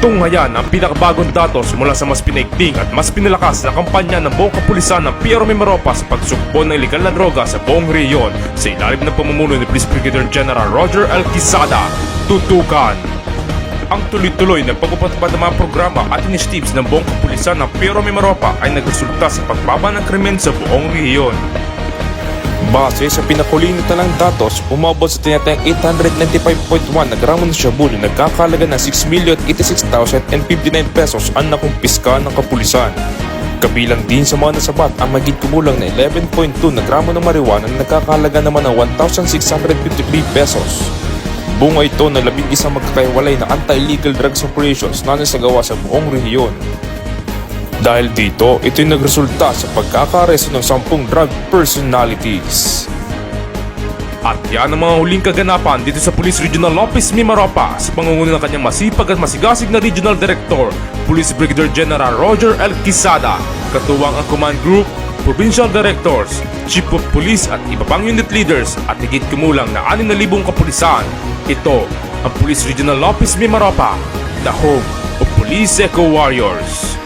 Tunghayan ang pinakabagong datos mula sa mas pinaigting at mas pinalakas na kampanya ng buong kapulisan ng Piero Mimaropa sa pagsugpo ng ilegal na droga sa buong rehiyon sa ilalim ng pamumuno ni Police Brigadier General Roger L. Quezada. Tutukan ang tuloy-tuloy na pagpapatupad ng mga programa at initiatives ng buong kapulisan ng Piero Mimaropa ay nagresulta sa pagbaba ng krimen sa buong rehiyon. Base sa pinakuling talang datos, umabot sa tinatayang 895.1 na gramo ng shabu na nagkakalaga ng 6,086,059 pesos ang nakumpiska ng kapulisan. Kabilang din sa mga nasabat ang maging kumulang na 11.2 na gramo ng marijuana na nagkakalaga naman ng 1,653 pesos. Bunga ito ng 11 magkakaiwalay na anti-illegal drugs operations na nasagawa sa buong rehiyon. Dahil dito, ito'y nagresulta sa pagkakaresto ng 10 drug personalities. At yan ang mga huling kaganapan dito sa Police Regional Office Mimaropa sa pangunguna ng kanyang masipag at masigasig na Regional Director, Police Brigadier General Roger L. Quezada, katuwang ang Command Group, Provincial Directors, Chief of Police at iba pang unit leaders at higit kumulang na 6,000 kapulisan. Ito ang Police Regional Office Mimaropa, the home of Police Eco Warriors.